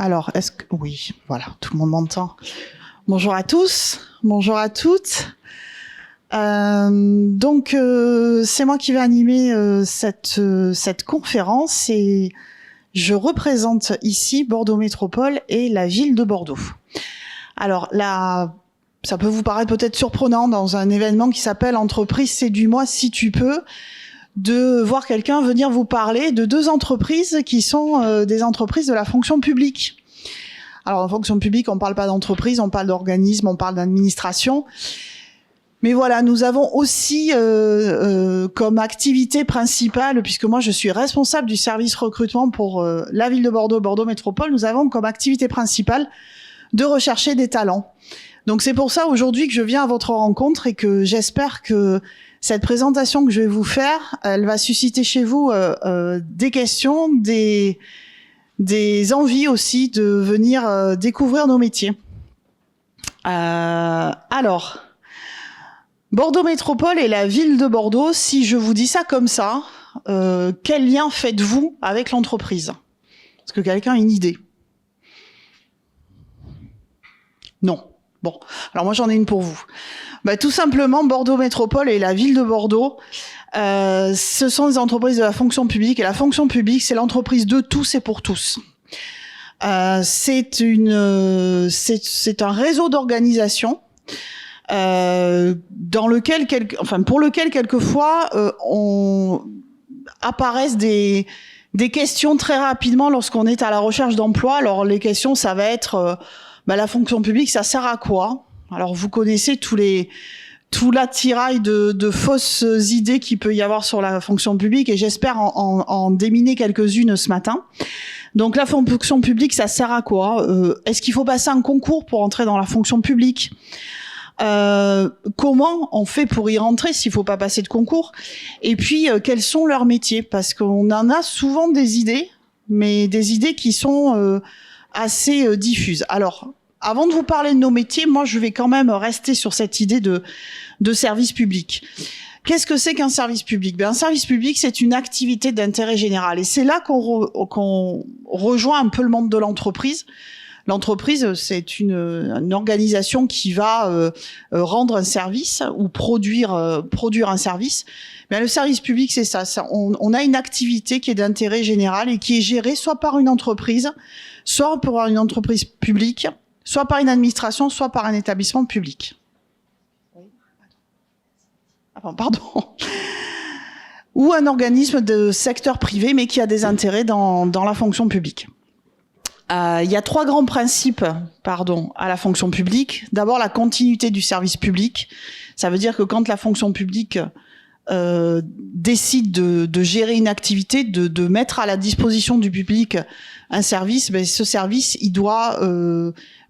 Alors, est-ce que... Oui, voilà, tout le monde m'entend. Bonjour à tous, bonjour à toutes. Donc, c'est moi qui vais animer cette conférence et je représente ici Bordeaux Métropole et la ville de Bordeaux. Alors, là, ça peut vous paraître peut-être surprenant dans un événement qui s'appelle « Entreprise, séduis-moi si tu peux », de voir quelqu'un venir vous parler de deux entreprises qui sont des entreprises de la fonction publique. Alors, en fonction publique, on ne parle pas d'entreprise, on parle d'organisme, on parle d'administration. Mais voilà, nous avons aussi comme activité principale, puisque moi je suis responsable du service recrutement pour la ville de Bordeaux, Bordeaux Métropole, nous avons comme activité principale de rechercher des talents. Donc c'est pour ça aujourd'hui que je viens à votre rencontre et que j'espère que cette présentation que je vais vous faire, elle va susciter chez vous des questions, des envies aussi de venir découvrir nos métiers. Alors, Bordeaux Métropole et la ville de Bordeaux, si je vous dis ça comme ça, quel lien faites-vous avec l'entreprise? Est-ce que quelqu'un a une idée? Non. Bon, alors moi j'en ai une pour vous. Tout simplement, Bordeaux Métropole et la ville de Bordeaux, ce sont des entreprises de la fonction publique. Et la fonction publique, c'est l'entreprise de tous et pour tous. C'est un réseau d'organisation dans lequel, pour lequel quelquefois apparaissent des questions très rapidement lorsqu'on est à la recherche d'emploi. Alors les questions, ça va être la fonction publique, ça sert à quoi? Alors vous connaissez tout l'attirail de fausses idées qu'il peut y avoir sur la fonction publique et j'espère en déminer quelques-unes ce matin. Donc la fonction publique, ça sert à quoi? Est-ce qu'il faut passer un concours pour entrer dans la fonction publique? Comment on fait pour y rentrer s'il faut pas passer de concours? Et puis quels sont leurs métiers? Parce qu'on en a souvent des idées, mais des idées qui sont assez diffuses. Alors, avant de vous parler de nos métiers, moi je vais quand même rester sur cette idée de service public. Qu'est-ce que c'est qu'un service public? Un service public, c'est une activité d'intérêt général. Et c'est là qu'on rejoint un peu le monde de l'entreprise. L'entreprise, c'est une organisation qui va rendre un service ou produire un service. Mais le service public, c'est ça. On a une activité qui est d'intérêt général et qui est gérée soit par une entreprise, soit par une entreprise publique, soit par une administration, soit par un établissement public. Pardon. Ou un organisme de secteur privé, mais qui a des intérêts dans la fonction publique. Il y a trois grands principes, à la fonction publique. D'abord, la continuité du service public. Ça veut dire que quand la fonction publique décide de gérer une activité, de mettre à la disposition du public un service, ce service, il doit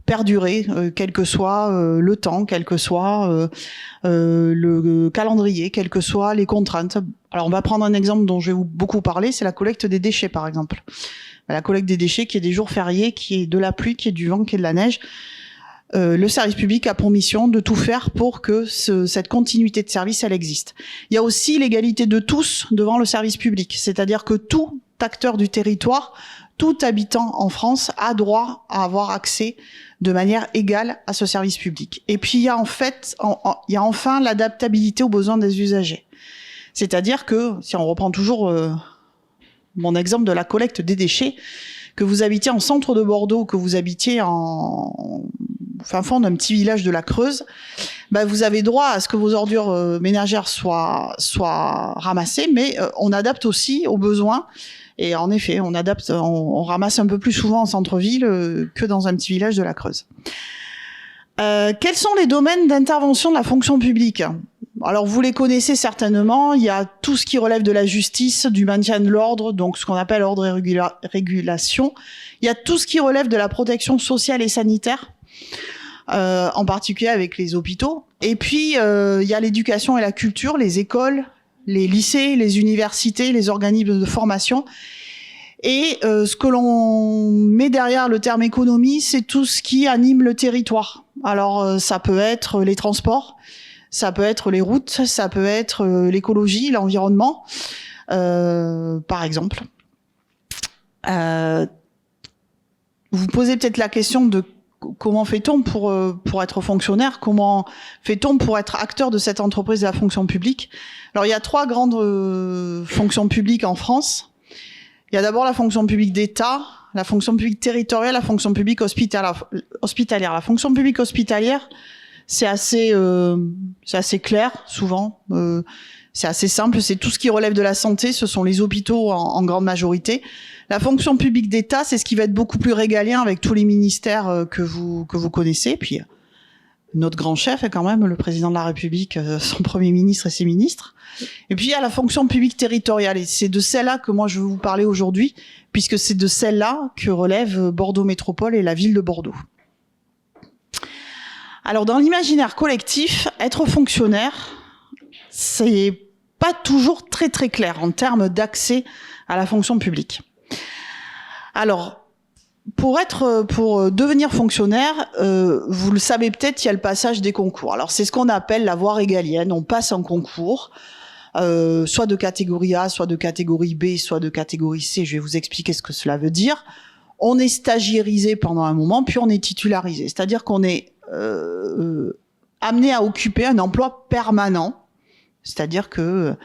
perdurer, quel que soit le temps, quel que soit le calendrier, quelles que soient les contraintes. Alors, on va prendre un exemple dont je vais beaucoup parler, c'est la collecte des déchets, par exemple. La collecte des déchets, qui est des jours fériés, qui est de la pluie, qui est du vent, qui est de la neige. Le service public a pour mission de tout faire pour que cette continuité de service, elle existe. Il y a aussi l'égalité de tous devant le service public, c'est-à-dire que tout acteur du territoire, tout habitant en France a droit à avoir accès de manière égale à ce service public. Et puis il y a enfin l'adaptabilité aux besoins des usagers. C'est-à-dire que, si on reprend toujours mon exemple de la collecte des déchets, que vous habitiez en centre de Bordeaux, que vous habitiez en fin fond d'un petit village de la Creuse, vous avez droit à ce que vos ordures ménagères soient ramassées, mais on adapte aussi aux besoins. Et en effet, on ramasse un peu plus souvent en centre-ville que dans un petit village de la Creuse. Quels sont les domaines d'intervention de la fonction publique? Alors, vous les connaissez certainement. Il y a tout ce qui relève de la justice, du maintien de l'ordre, donc ce qu'on appelle ordre et régulation. Il y a tout ce qui relève de la protection sociale et sanitaire, en particulier avec les hôpitaux. Et puis, il y a l'éducation et la culture, les écoles, les lycées, les universités, les organismes de formation. Et ce que l'on met derrière le terme économie, c'est tout ce qui anime le territoire. Alors ça peut être les transports, ça peut être les routes, ça peut être l'écologie, l'environnement, par exemple. vous posez peut-être la question de comment fait-on pour être fonctionnaire, comment fait-on pour être acteur de cette entreprise de la fonction publique. Alors il y a 3 grandes fonctions publiques en France. Il y a d'abord la fonction publique d'État, la fonction publique territoriale, la fonction publique hospitalière. La fonction publique hospitalière, c'est assez clair souvent. C'est assez simple, c'est tout ce qui relève de la santé, ce sont les hôpitaux en grande majorité. La fonction publique d'État, c'est ce qui va être beaucoup plus régalien avec tous les ministères que vous connaissez. Puis notre grand chef est quand même le président de la République, son premier ministre et ses ministres. Et puis il y a la fonction publique territoriale, et c'est de celle-là que moi je veux vous parler aujourd'hui, puisque c'est de celle-là que relève Bordeaux Métropole et la ville de Bordeaux. Alors dans l'imaginaire collectif, être fonctionnaire, c'est pas toujours très très clair en termes d'accès à la fonction publique. Alors, pour devenir fonctionnaire, vous le savez peut-être, il y a le passage des concours. Alors c'est ce qu'on appelle la voie régalienne. On passe un concours, soit de catégorie A, soit de catégorie B, soit de catégorie C. Je vais vous expliquer ce que cela veut dire. On est stagiairisé pendant un moment, puis on est titularisé. C'est-à-dire qu'on est amené à occuper un emploi permanent. C'est-à-dire que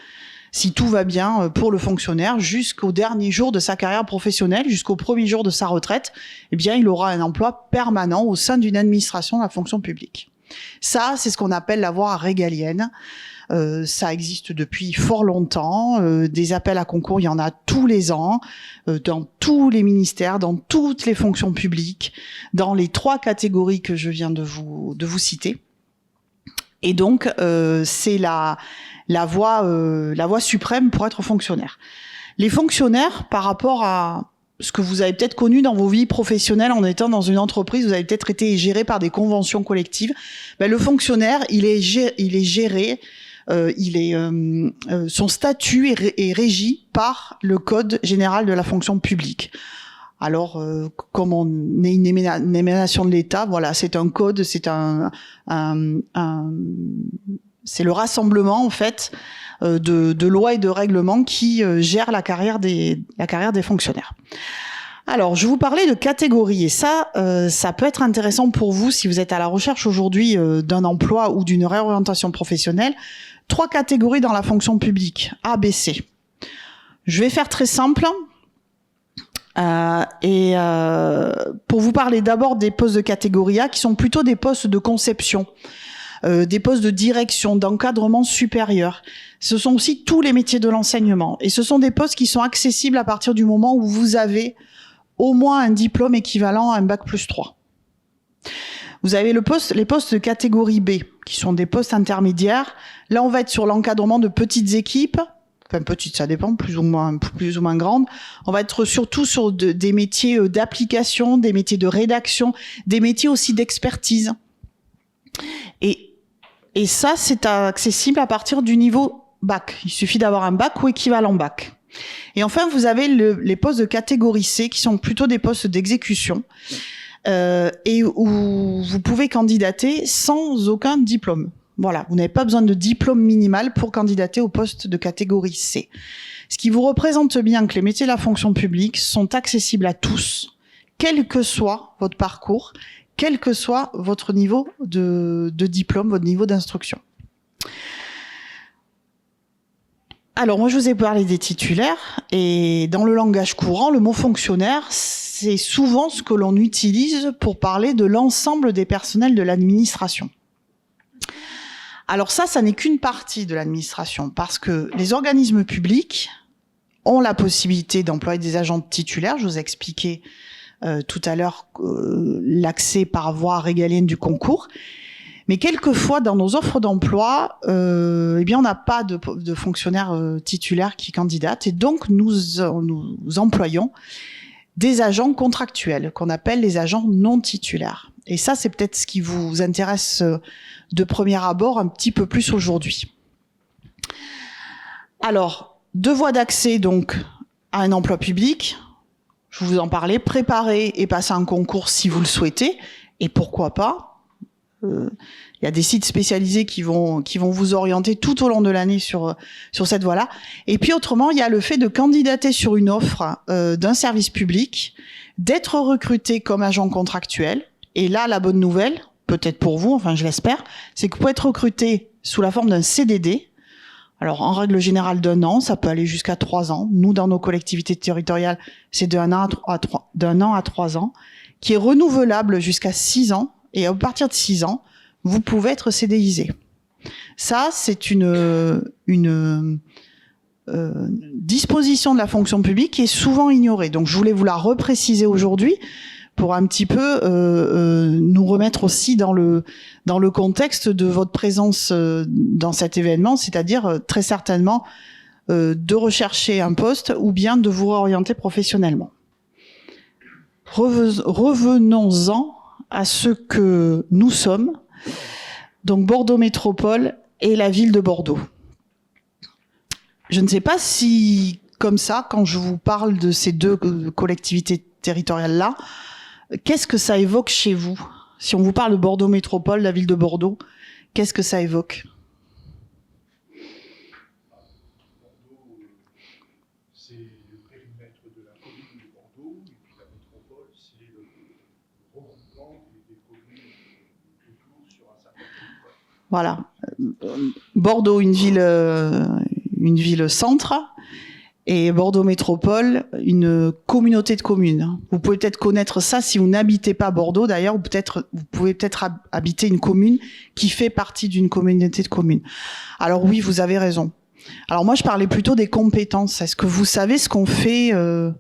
si tout va bien pour le fonctionnaire, jusqu'au dernier jour de sa carrière professionnelle, jusqu'au premier jour de sa retraite, eh bien, il aura un emploi permanent au sein d'une administration de la fonction publique. Ça, c'est ce qu'on appelle la voie régalienne. Ça existe depuis fort longtemps. Des appels à concours, il y en a tous les ans, dans tous les ministères, dans toutes les fonctions publiques, dans les 3 catégories que je viens de vous citer. Et donc, c'est la voie suprême pour être fonctionnaire. Les fonctionnaires, par rapport à ce que vous avez peut-être connu dans vos vies professionnelles en étant dans une entreprise, vous avez peut-être été géré par des conventions collectives. Ben, le fonctionnaire, il est géré, son statut est régi par le Code général de la fonction publique. Alors, comme on est une émanation de l'État, voilà, c'est un code, c'est c'est le rassemblement en fait de lois et de règlements qui gèrent la carrière des fonctionnaires. Alors, je vous parlais de catégories, et ça peut être intéressant pour vous si vous êtes à la recherche aujourd'hui d'un emploi ou d'une réorientation professionnelle. 3 catégories dans la fonction publique, A, B, C. Je vais faire très simple. Pour vous parler d'abord des postes de catégorie A, qui sont plutôt des postes de conception, des postes de direction, d'encadrement supérieur. Ce sont aussi tous les métiers de l'enseignement. Et ce sont des postes qui sont accessibles à partir du moment où vous avez au moins un diplôme équivalent à un bac+3. Vous avez les postes de catégorie B, qui sont des postes intermédiaires. Là, on va être sur l'encadrement de petites équipes. Enfin, petites, ça dépend, plus ou moins grandes. On va être surtout sur des métiers d'application, des métiers de rédaction, des métiers aussi d'expertise. Et ça, c'est accessible à partir du niveau bac. Il suffit d'avoir un bac ou équivalent bac. Et enfin, vous avez les postes de catégorie C, qui sont plutôt des postes d'exécution, et où vous pouvez candidater sans aucun diplôme. Voilà, vous n'avez pas besoin de diplôme minimal pour candidater au poste de catégorie C. Ce qui vous représente bien que les métiers de la fonction publique sont accessibles à tous, quel que soit votre parcours, quel que soit votre niveau de diplôme, votre niveau d'instruction. Alors, moi, je vous ai parlé des titulaires, et dans le langage courant, le mot fonctionnaire, c'est souvent ce que l'on utilise pour parler de l'ensemble des personnels de l'administration. Alors ça n'est qu'une partie de l'administration, parce que les organismes publics ont la possibilité d'employer des agents titulaires. Je vous ai expliqué tout à l'heure l'accès par voie régalienne du concours. Mais quelquefois, dans nos offres d'emploi, eh bien, on n'a pas de fonctionnaires titulaires qui candidatent, et donc nous employons des agents contractuels, qu'on appelle les agents non titulaires. Et ça, c'est peut-être ce qui vous intéresse de premier abord un petit peu plus aujourd'hui. Alors, 2 voies d'accès donc à un emploi public. Je vous en parlais, préparer et passer un concours si vous le souhaitez, et pourquoi pas. Il y a des sites spécialisés qui vont vous orienter tout au long de l'année sur cette voie-là. Et puis autrement, il y a le fait de candidater sur une offre d'un service public, d'être recruté comme agent contractuel. Et là, la bonne nouvelle, peut-être pour vous, enfin je l'espère, c'est que vous pouvez être recruté sous la forme d'un CDD. Alors en règle générale d'1 an, ça peut aller jusqu'à 3 ans. Nous, dans nos collectivités territoriales, c'est d'un an à 3 ans, qui est renouvelable jusqu'à 6 ans. Et à partir de 6 ans, vous pouvez être CDIsé. Ça, c'est une disposition de la fonction publique qui est souvent ignorée. Donc, je voulais vous la repréciser aujourd'hui pour un petit peu nous remettre aussi dans le contexte de votre présence dans cet événement, c'est-à-dire très certainement de rechercher un poste ou bien de vous réorienter professionnellement. Revenons-en à ce que nous sommes, donc Bordeaux Métropole et la ville de Bordeaux. Je ne sais pas si, comme ça, quand je vous parle de ces deux collectivités territoriales-là, qu'est-ce que ça évoque chez vous? Si on vous parle de Bordeaux Métropole, la ville de Bordeaux, qu'est-ce que ça évoque? C'est le périmètre de la commune de Bordeaux, et puis la métropole, c'est le regroupement des communes autour sur un certain territoire. Voilà. Bordeaux, une ville centre, et Bordeaux Métropole, une communauté de communes. Vous pouvez peut-être connaître ça si vous n'habitez pas Bordeaux, d'ailleurs, ou vous pouvez peut-être habiter une commune qui fait partie d'une communauté de communes. Alors oui, vous avez raison. Alors moi, je parlais plutôt des compétences. Est-ce que vous savez ce qu'on fait à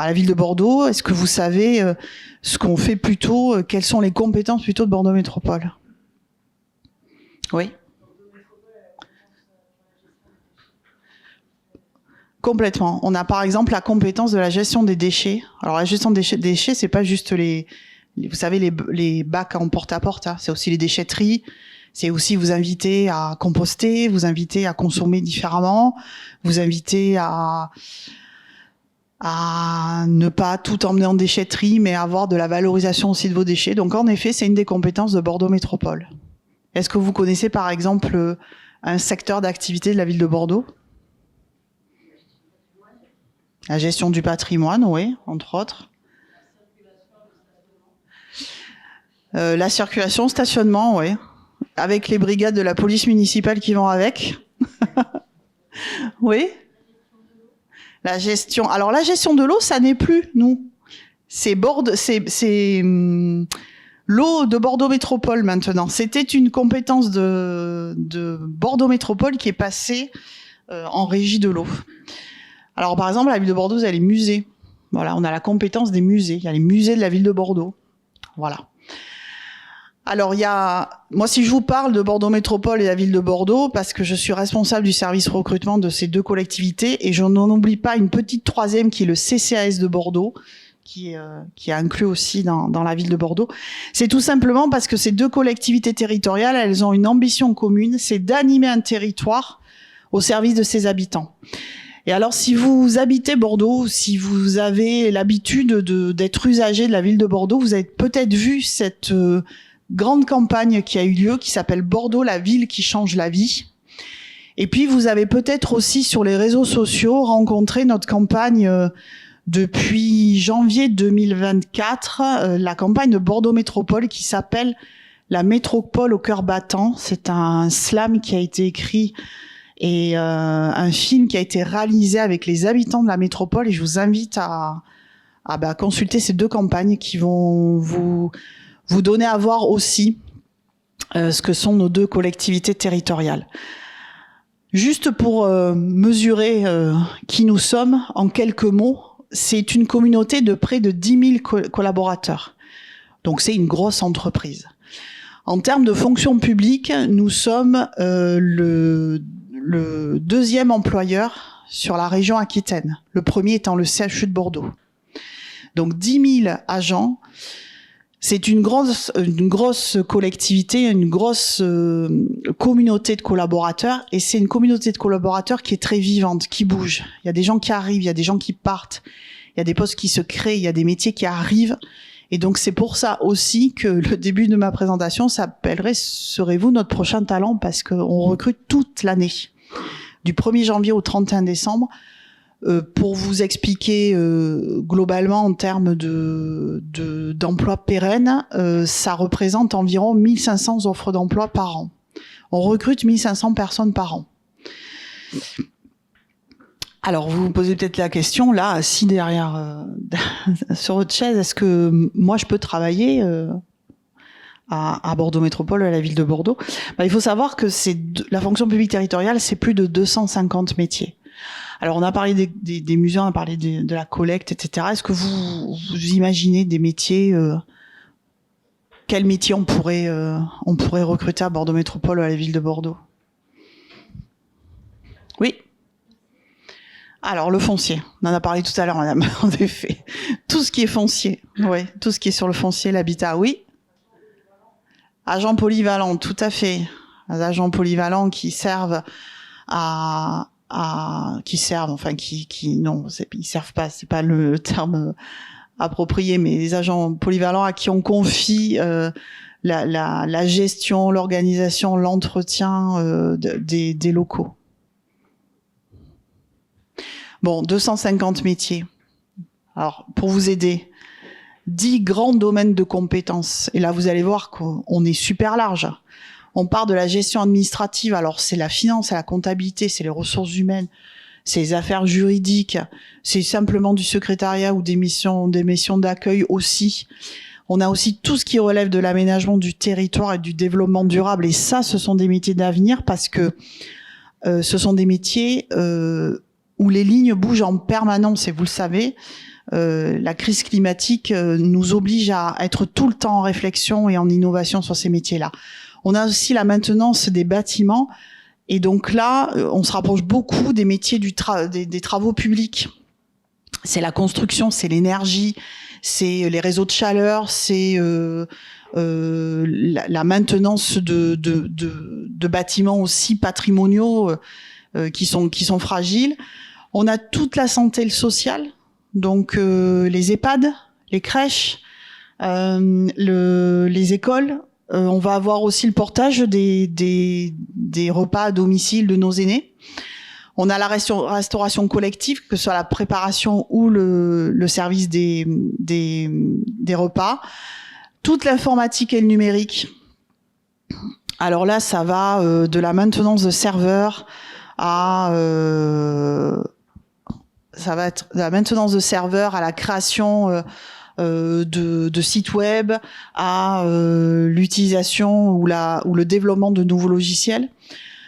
la ville de Bordeaux? Est-ce que vous savez ce qu'on fait plutôt? Quelles sont les compétences plutôt de Bordeaux Métropole? Oui. Complètement. On a par exemple la compétence de la gestion des déchets. Alors la gestion des déchets, c'est pas juste vous savez, les bacs en porte-à-porte, hein. C'est aussi les déchetteries. C'est aussi vous inviter à composter, vous inviter à consommer différemment, vous inviter à ne pas tout emmener en déchetterie, mais avoir de la valorisation aussi de vos déchets. Donc en effet, c'est une des compétences de Bordeaux Métropole. Est-ce que vous connaissez par exemple un secteur d'activité de la ville de Bordeaux? La gestion du patrimoine, oui, entre autres. La circulation, stationnement, oui. Avec les brigades de la police municipale qui vont avec. Oui. La gestion. Alors la gestion de l'eau, ça n'est plus nous. C'est l'eau de Bordeaux Métropole maintenant. C'était une compétence de Bordeaux Métropole qui est passée en régie de l'eau. Alors, par exemple, à la ville de Bordeaux, vous avez les musées. Voilà, on a la compétence des musées. Il y a les musées de la ville de Bordeaux. Voilà. Alors, moi, si je vous parle de Bordeaux Métropole et la ville de Bordeaux, parce que je suis responsable du service recrutement de ces deux collectivités, et je n'en oublie pas une petite troisième qui est le CCAS de Bordeaux, qui est inclus aussi dans la ville de Bordeaux. C'est tout simplement parce que ces deux collectivités territoriales, elles ont une ambition commune, c'est d'animer un territoire au service de ses habitants. Et alors, si vous habitez Bordeaux, si vous avez l'habitude d'être usager de la ville de Bordeaux, vous avez peut-être vu cette grande campagne qui a eu lieu, qui s'appelle Bordeaux, la ville qui change la vie. Et puis, vous avez peut-être aussi sur les réseaux sociaux rencontré notre campagne depuis janvier 2024, la campagne de Bordeaux Métropole qui s'appelle La métropole au cœur battant. C'est un slam qui a été écrit et un film qui a été réalisé avec les habitants de la métropole, et je vous invite à consulter ces deux campagnes qui vont vous donner à voir aussi ce que sont nos deux collectivités territoriales. Juste pour mesurer qui nous sommes, en quelques mots, c'est une communauté de près de 10 000 collaborateurs. Donc c'est une grosse entreprise. En termes de fonction publique, nous sommes le deuxième employeur sur la région Aquitaine, le premier étant le CHU de Bordeaux. Donc 10 000 agents, c'est une grosse collectivité, une grosse communauté de collaborateurs, et c'est une communauté de collaborateurs qui est très vivante, qui bouge. Il y a des gens qui arrivent, il y a des gens qui partent, il y a des postes qui se créent, il y a des métiers qui arrivent, Et donc c'est pour ça aussi que le début de ma présentation s'appellerait « Serez-vous notre prochain talent ?» parce qu'on recrute toute l'année, du 1er janvier au 31 décembre. Pour vous expliquer globalement en termes d'emplois pérennes, ça représente environ 1500 offres d'emploi par an. On recrute 1500 personnes par an. Alors, vous vous posez peut-être la question, là, assis derrière, sur votre chaise, est-ce que moi, je peux travailler à Bordeaux Métropole, à la ville de Bordeaux? Il faut savoir que la fonction publique territoriale, c'est plus de 250 métiers. Alors, on a parlé des musées, on a parlé de la collecte, etc. Est-ce que vous imaginez des métiers quels métiers on pourrait recruter à Bordeaux Métropole ou à la ville de Bordeaux? Oui. Alors, le foncier. On en a parlé tout à l'heure, madame, en effet. Tout ce qui est foncier. Oui, tout ce qui est sur le foncier, l'habitat, oui. Agents polyvalents, tout à fait. Les agents polyvalents qui servent non, ils servent pas, c'est pas le terme approprié, mais les agents polyvalents à qui on confie la gestion, l'organisation, l'entretien des locaux. Bon, 250 métiers. Alors, pour vous aider, 10 grands domaines de compétences. Et là, vous allez voir qu'on est super large. On part de la gestion administrative. Alors, c'est la finance, c'est la comptabilité, c'est les ressources humaines, c'est les affaires juridiques, c'est simplement du secrétariat ou des missions d'accueil aussi. On a aussi tout ce qui relève de l'aménagement du territoire et du développement durable. Et ça, ce sont des métiers d'avenir parce que ce sont des métiers où les lignes bougent en permanence, et vous le savez, la crise climatique nous oblige à être tout le temps en réflexion et en innovation sur ces métiers-là. On a aussi la maintenance des bâtiments, et donc là, on se rapproche beaucoup des métiers des travaux publics. C'est la construction, c'est l'énergie, c'est les réseaux de chaleur, c'est la maintenance de bâtiments aussi patrimoniaux qui sont fragiles. On a toute la santé sociale, donc les EHPAD, les crèches, les écoles. On va avoir aussi le portage des repas à domicile de nos aînés. On a la restauration collective, que ce soit la préparation ou le service des repas. Toute l'informatique et le numérique. Alors là, ça va de la maintenance de serveurs ça va être de la maintenance de serveurs à la création de sites web, à l'utilisation ou le développement de nouveaux logiciels.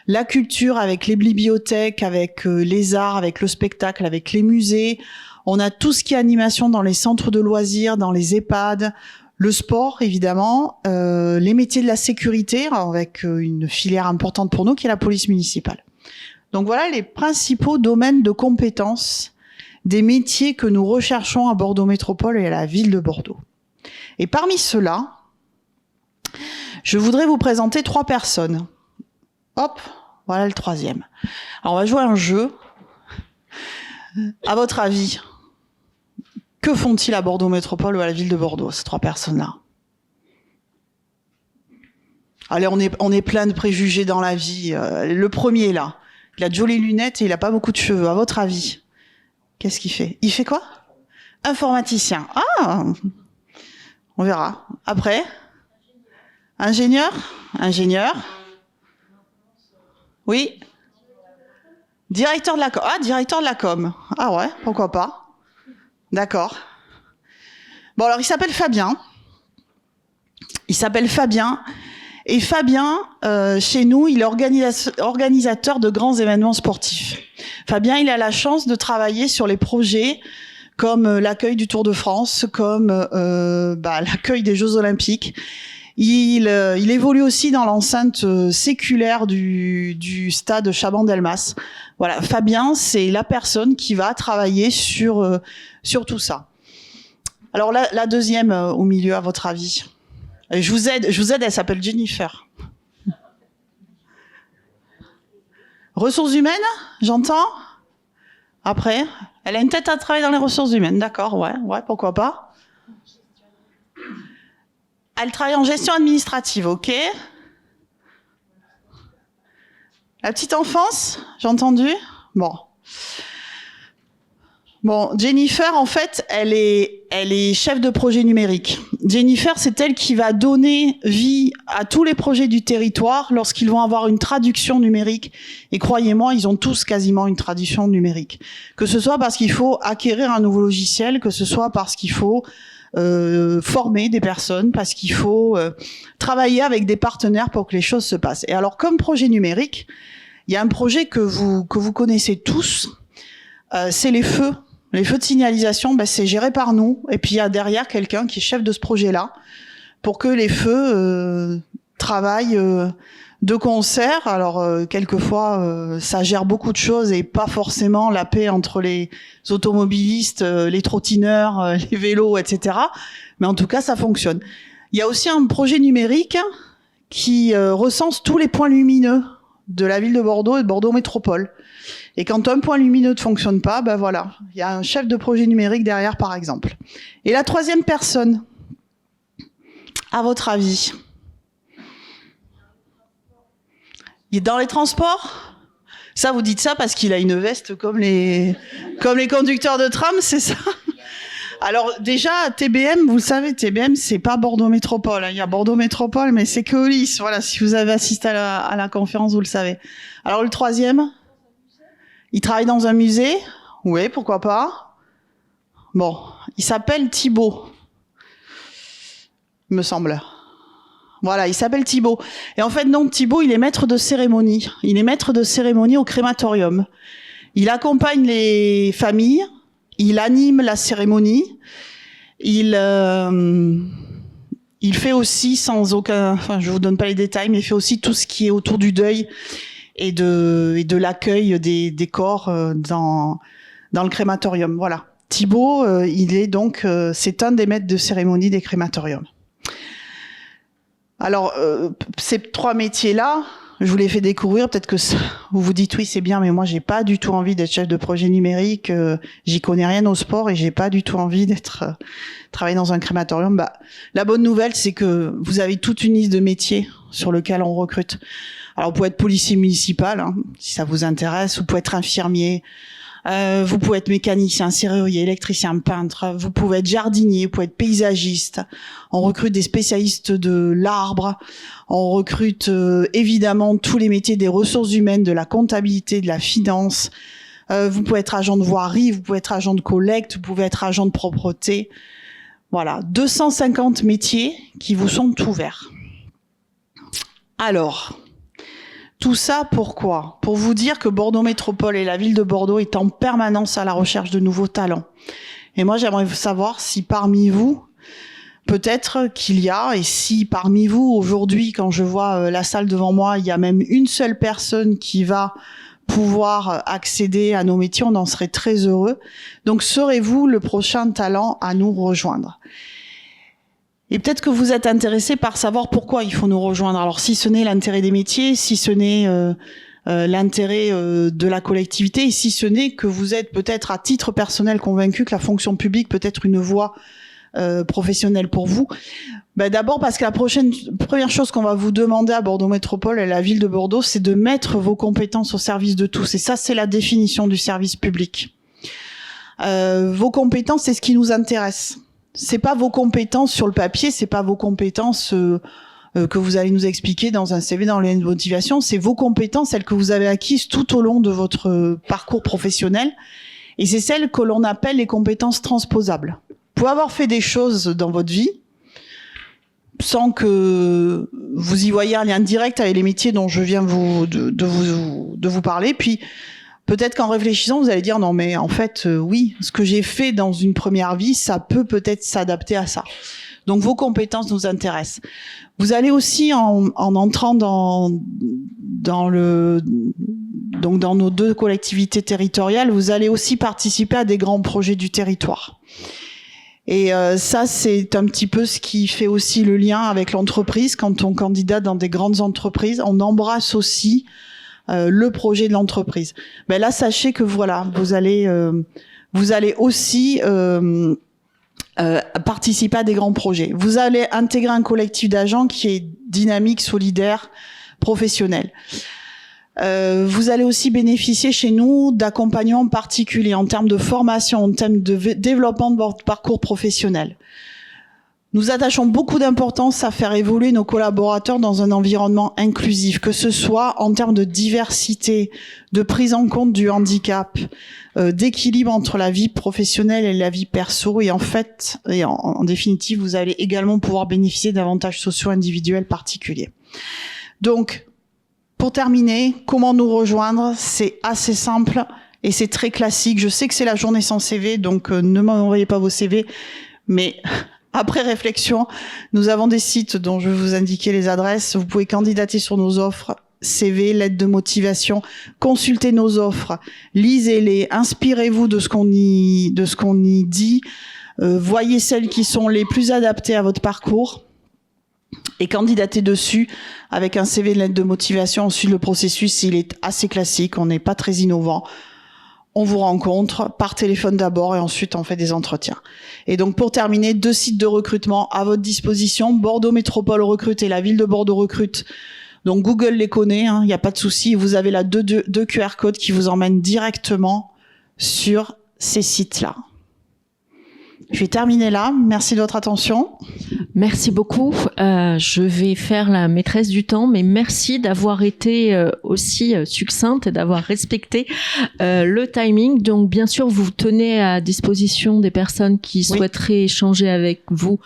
La culture avec les bibliothèques, avec les arts, avec le spectacle, avec les musées. On a tout ce qui est animation dans les centres de loisirs, dans les EHPAD, le sport évidemment, les métiers de la sécurité avec une filière importante pour nous qui est la police municipale. Donc voilà les principaux domaines de compétences des métiers que nous recherchons à Bordeaux Métropole et à la ville de Bordeaux. Et parmi ceux-là, je voudrais vous présenter 3 personnes. Hop, voilà le 3e. Alors on va jouer à un jeu. À votre avis, que font-ils à Bordeaux Métropole ou à la ville de Bordeaux, ces 3 personnes-là? Allez, on est plein de préjugés dans la vie. Le premier, là, il a de jolies lunettes et il a pas beaucoup de cheveux. À votre avis, qu'est-ce qu'il fait? Il fait quoi? Informaticien. Ah, on verra. Après, ingénieur. Oui. Directeur de la com. Ah, directeur de la com. Ah ouais, pourquoi pas. D'accord. Bon, alors il s'appelle Fabien. Et Fabien, chez nous, il est organisateur de grands événements sportifs. Fabien, il a la chance de travailler sur les projets comme l'accueil du Tour de France, comme l'accueil des Jeux Olympiques. Il évolue aussi dans l'enceinte séculaire du stade Chaban-Delmas. Voilà, Fabien, c'est la personne qui va travailler sur tout ça. Alors la deuxième au milieu, à votre avis? Je vous aide, elle s'appelle Jennifer. Ressources humaines, j'entends. Après, elle a une tête à travailler dans les ressources humaines, d'accord, ouais, pourquoi pas. Elle travaille en gestion administrative, ok. La petite enfance, j'ai entendu. Bon, Jennifer, en fait, elle est chef de projet numérique. Jennifer, c'est elle qui va donner vie à tous les projets du territoire lorsqu'ils vont avoir une traduction numérique. Et croyez-moi, ils ont tous quasiment une traduction numérique. Que ce soit parce qu'il faut acquérir un nouveau logiciel, que ce soit parce qu'il faut former des personnes, parce qu'il faut travailler avec des partenaires pour que les choses se passent. Et alors, comme projet numérique, il y a un projet que vous connaissez tous, c'est les feux. Les feux de signalisation, c'est géré par nous. Et puis il y a derrière quelqu'un qui est chef de ce projet-là pour que les feux travaillent de concert. Alors quelquefois, ça gère beaucoup de choses et pas forcément la paix entre les automobilistes, les trottineurs, les vélos, etc. Mais en tout cas, ça fonctionne. Il y a aussi un projet numérique qui recense tous les points lumineux de la ville de Bordeaux et de Bordeaux Métropole. Et quand un point lumineux ne fonctionne pas, voilà, il y a un chef de projet numérique derrière, par exemple. Et la troisième personne, à votre avis, il est dans les transports ? Ça, vous dites ça parce qu'il a une veste comme les conducteurs de tram, c'est ça ? Alors déjà, TBM, vous le savez, TBM, c'est pas Bordeaux Métropole. Il y a Bordeaux Métropole, mais c'est Keolis. Voilà, si vous avez assisté à la conférence, vous le savez. Alors le troisième ? Il travaille dans un musée ? Oui, pourquoi pas. Bon, il s'appelle Thibaut, il me semble. Voilà, il s'appelle Thibaut. Et en fait, non, Thibaut, il est maître de cérémonie. Il est maître de cérémonie au crématorium. Il accompagne les familles, il anime la cérémonie, il fait aussi je vous donne pas les détails, mais il fait aussi tout ce qui est autour du deuil et de l'accueil des corps dans le crématorium. Voilà. Thibaut, il est donc, c'est un des maîtres de cérémonie des crématoriums. Alors, ces trois métiers-là, je vous les fais découvrir. Peut-être que vous vous dites oui, c'est bien, mais moi, j'ai pas du tout envie d'être chef de projet numérique. J'y connais rien au sport et j'ai pas du tout envie travailler dans un crématorium. La bonne nouvelle, c'est que vous avez toute une liste de métiers sur lesquels on recrute. Alors, vous pouvez être policier municipal, si ça vous intéresse. Vous pouvez être infirmier. Vous pouvez être mécanicien, serrurier, électricien, peintre. Vous pouvez être jardinier. Vous pouvez être paysagiste. On recrute des spécialistes de l'arbre. On recrute évidemment tous les métiers des ressources humaines, de la comptabilité, de la finance. Vous pouvez être agent de voirie. Vous pouvez être agent de collecte. Vous pouvez être agent de propreté. Voilà, 250 métiers qui vous sont ouverts. Alors, tout ça, pourquoi ? Pour vous dire que Bordeaux Métropole et la ville de Bordeaux est en permanence à la recherche de nouveaux talents. Et moi, j'aimerais savoir si parmi vous, peut-être qu'il y a, et si parmi vous, aujourd'hui, quand je vois la salle devant moi, il y a même une seule personne qui va pouvoir accéder à nos métiers, on en serait très heureux. Donc, serez-vous le prochain talent à nous rejoindre ? Et peut-être que vous êtes intéressé par savoir pourquoi il faut nous rejoindre. Alors, si ce n'est l'intérêt des métiers, si ce n'est l'intérêt de la collectivité, et si ce n'est que vous êtes peut-être à titre personnel convaincu que la fonction publique peut être une voie professionnelle pour vous. D'abord parce que la première chose qu'on va vous demander à Bordeaux Métropole et à la ville de Bordeaux, c'est de mettre vos compétences au service de tous. Et ça, c'est la définition du service public. Vos compétences, c'est ce qui nous intéresse. C'est pas vos compétences sur le papier, c'est pas vos compétences que vous allez nous expliquer dans un CV, dans les motivations, c'est vos compétences, celles que vous avez acquises tout au long de votre parcours professionnel, et c'est celles que l'on appelle les compétences transposables. Vous pouvez avoir fait des choses dans votre vie sans que vous y voyez un lien direct avec les métiers dont je viens de vous parler, puis peut-être qu'en réfléchissant, vous allez dire non, mais en fait, oui, ce que j'ai fait dans une première vie, ça peut-être s'adapter à ça. Donc, vos compétences nous intéressent. Vous allez aussi, en entrant dans nos deux collectivités territoriales, vous allez aussi participer à des grands projets du territoire. Et ça, c'est un petit peu ce qui fait aussi le lien avec l'entreprise. Quand on candidate dans des grandes entreprises, on embrasse aussi le projet de l'entreprise. Là, sachez que voilà, vous allez aussi participer à des grands projets. Vous allez intégrer un collectif d'agents qui est dynamique, solidaire, professionnel. Vous allez aussi bénéficier chez nous d'accompagnements particuliers en termes de formation, en termes de développement de votre parcours professionnel. Nous attachons beaucoup d'importance à faire évoluer nos collaborateurs dans un environnement inclusif, que ce soit en termes de diversité, de prise en compte du handicap, d'équilibre entre la vie professionnelle et la vie perso. Et en fait, en définitive, vous allez également pouvoir bénéficier d'avantages sociaux individuels particuliers. Donc, pour terminer, comment nous rejoindre? C'est assez simple et c'est très classique. Je sais que c'est la journée sans CV, donc ne m'envoyez pas vos CV, mais après réflexion, nous avons des sites dont je vais vous indiquer les adresses. Vous pouvez candidater sur nos offres, CV, lettre de motivation, consultez nos offres, lisez-les, inspirez-vous de ce qu'on y dit, voyez celles qui sont les plus adaptées à votre parcours et candidatez dessus avec un CV, une lettre de motivation. Ensuite, le processus, il est assez classique, on n'est pas très innovant. On vous rencontre par téléphone d'abord et ensuite on fait des entretiens. Et donc pour terminer, 2 sites de recrutement à votre disposition. Bordeaux Métropole recrute et la ville de Bordeaux recrute. Donc Google les connaît, il n'y a pas de souci. Vous avez là deux QR codes qui vous emmènent directement sur ces sites-là. Je vais terminer là. Merci de votre attention. Merci beaucoup. Je vais faire la maîtresse du temps, mais merci d'avoir été aussi succincte et d'avoir respecté le timing. Donc, bien sûr, vous tenez à disposition des personnes qui souhaiteraient échanger avec vous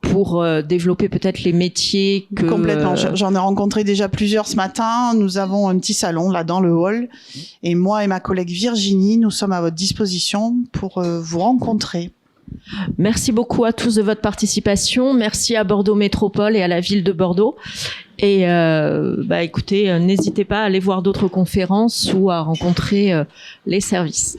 pour développer peut-être les métiers que... Complètement. J'en ai rencontré déjà plusieurs ce matin. Nous avons un petit salon là dans le hall. Et moi et ma collègue Virginie, nous sommes à votre disposition pour vous rencontrer. Merci beaucoup à tous de votre participation. Merci à Bordeaux Métropole et à la ville de Bordeaux. Et écoutez, n'hésitez pas à aller voir d'autres conférences ou à rencontrer les services.